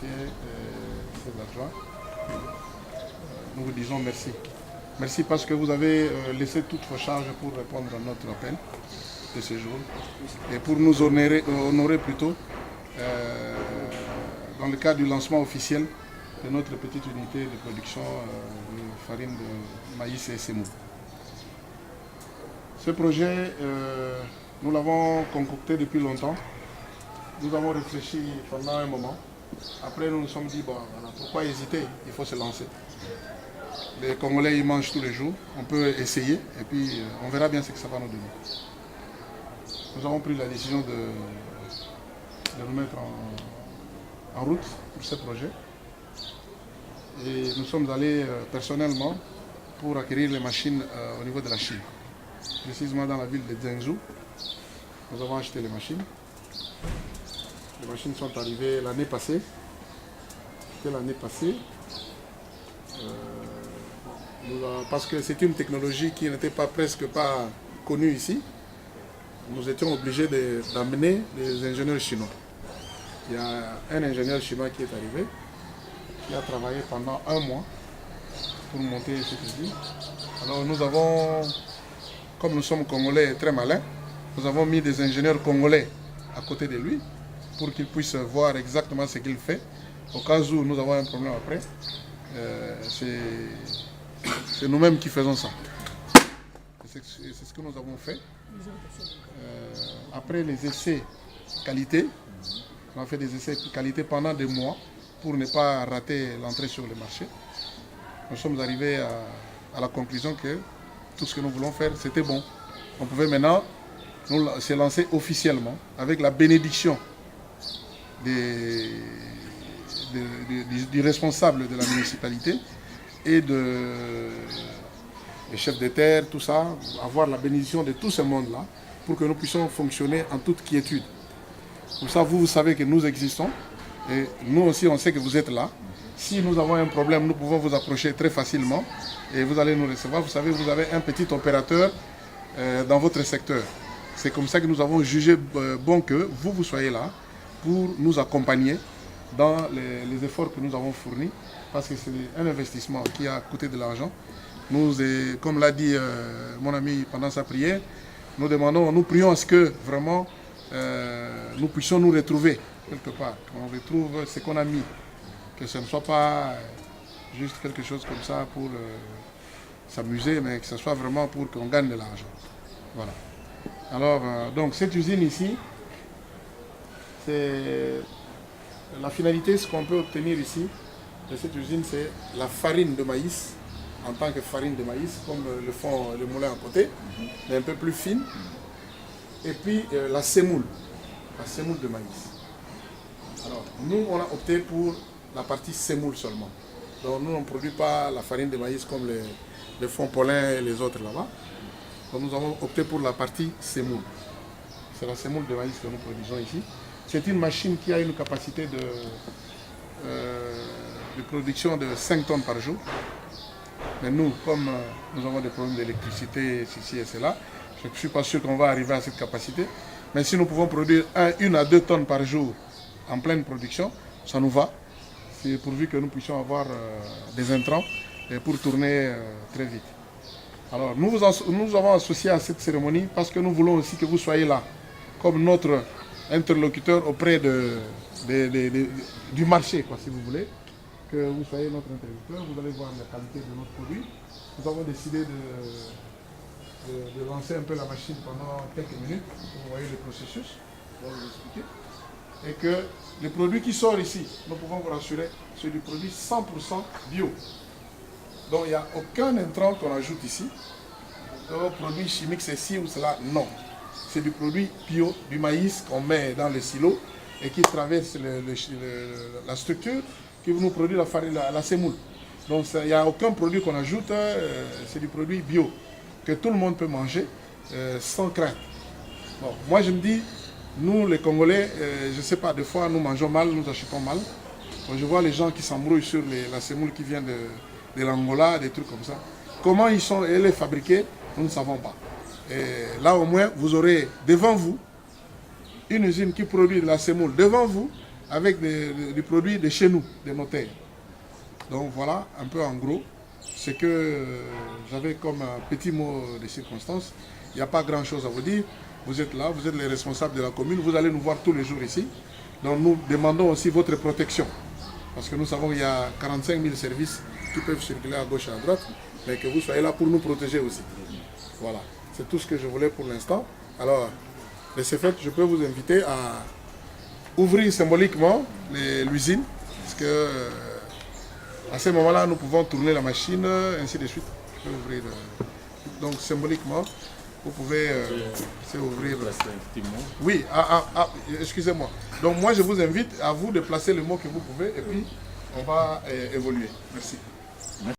et ses adjoints, nous vous disons merci. Merci parce que vous avez laissé toutes vos charges pour répondre à notre appel de ce jour et pour nous honorer plutôt dans le cadre du lancement officiel de notre petite unité de production de farine de maïs et semoule. Ce projet, nous l'avons concocté depuis longtemps. Nous avons réfléchi pendant un moment. Après, nous nous sommes dit, bon, voilà, pourquoi hésiter? Il faut se lancer. Les Congolais, ils mangent tous les jours. On peut essayer et puis on verra bien ce que ça va nous donner. Nous avons pris la décision de nous mettre en route pour ce projet. Et nous sommes allés personnellement pour acquérir les machines au niveau de la Chine. Précisément dans la ville de Zhengzhou. Nous avons acheté les machines. Les machines sont arrivées l'année passée. C'était l'année passée. Parce que c'est une technologie qui n'était presque pas connue ici. Nous étions obligés d'amener des ingénieurs chinois. Il y a un ingénieur chinois qui est arrivé, qui a travaillé pendant 1 mois pour monter cette usine. Alors nous avons, comme nous sommes Congolais très malins, nous avons mis des ingénieurs congolais à côté de lui pour qu'ils puissent voir exactement ce qu'il fait. Au cas où nous avons un problème après, c'est nous-mêmes qui faisons ça. C'est ce que nous avons fait. Après les essais qualité, on a fait des essais qualité pendant des mois pour ne pas rater l'entrée sur le marché. Nous sommes arrivés à la conclusion que tout ce que nous voulons faire, c'était bon. On pouvait maintenant se lancer officiellement avec la bénédiction du responsable de la municipalité et des chefs de terre, tout ça, avoir la bénédiction de tout ce monde-là pour que nous puissions fonctionner en toute quiétude. Pour ça, vous savez que nous existons et nous aussi, on sait que vous êtes là. Si nous avons un problème, nous pouvons vous approcher très facilement et vous allez nous recevoir. Vous savez, vous avez un petit opérateur dans votre secteur. C'est comme ça que nous avons jugé bon que vous soyez là pour nous accompagner dans les efforts que nous avons fournis, parce que c'est un investissement qui a coûté de l'argent. Comme l'a dit mon ami pendant sa prière, nous prions à ce que vraiment nous puissions nous retrouver quelque part, qu'on retrouve ce qu'on a mis, que ce ne soit pas juste quelque chose comme ça pour s'amuser, mais que ce soit vraiment pour qu'on gagne de l'argent. Voilà. Alors, donc cette usine ici, c'est la finalité, ce qu'on peut obtenir ici de cette usine, c'est la farine de maïs, en tant que farine de maïs, comme le font les moulins à côté, mais un peu plus fine. Et puis la semoule de maïs. Alors, nous, on a opté pour la partie semoule seulement. Donc, nous, on ne produit pas la farine de maïs comme les fonds Paulin et les autres là-bas. Donc, nous avons opté pour la partie semoule. C'est la semoule de maïs que nous produisons ici. C'est une machine qui a une capacité de production de 5 tonnes par jour. Mais nous, comme nous avons des problèmes d'électricité, ceci et cela, je ne suis pas sûr qu'on va arriver à cette capacité. Mais si nous pouvons produire 1 à 2 tonnes par jour en pleine production, ça nous va. C'est pourvu que nous puissions avoir des intrants pour tourner très vite. Alors, nous avons associé à cette cérémonie parce que nous voulons aussi que vous soyez là, comme notre interlocuteur auprès du marché, quoi, si vous voulez. Que vous soyez notre interlocuteur, vous allez voir la qualité de notre produit. Nous avons décidé de lancer un peu la machine pendant quelques minutes, pour vous voyez le processus, je vais vous expliquer. Et que le produit qui sort ici, nous pouvons vous rassurer, c'est du produit 100% bio. Donc il n'y a aucun intrant qu'on ajoute ici. Un produit chimique, c'est ci ou cela, non. C'est du produit bio, du maïs qu'on met dans le silo et qui traverse la structure qui nous produit la farine, la semoule. Donc il n'y a aucun produit qu'on ajoute, c'est du produit bio, que tout le monde peut manger sans crainte. Bon, moi je me dis, nous les Congolais, je ne sais pas, des fois nous mangeons mal, nous achetons mal. Bon, je vois les gens qui s'embrouillent sur la semoule qui vient de l'Angola, des trucs comme ça. Comment elle est fabriquée, nous ne savons pas. Et là au moins, vous aurez devant vous une usine qui produit de la semoule devant vous, avec des produits de chez nous, des notaires. Donc voilà, un peu en gros, ce que j'avais comme un petit mot de circonstance. Il n'y a pas grand-chose à vous dire. Vous êtes là, vous êtes les responsables de la commune, vous allez nous voir tous les jours ici. Donc nous demandons aussi votre protection. Parce que nous savons qu'il y a 45 000 services qui peuvent circuler à gauche et à droite, mais que vous soyez là pour nous protéger aussi. Voilà, c'est tout ce que je voulais pour l'instant. Alors, de ce fait, je peux vous inviter à ouvrir symboliquement l'usine, parce que à ce moment-là, nous pouvons tourner la machine, ainsi de suite. Je peux ouvrir, donc symboliquement, vous pouvez ouvrir. Oui, excusez-moi. Donc moi, je vous invite à vous de placer le mot que vous pouvez, et puis on va évoluer. Merci.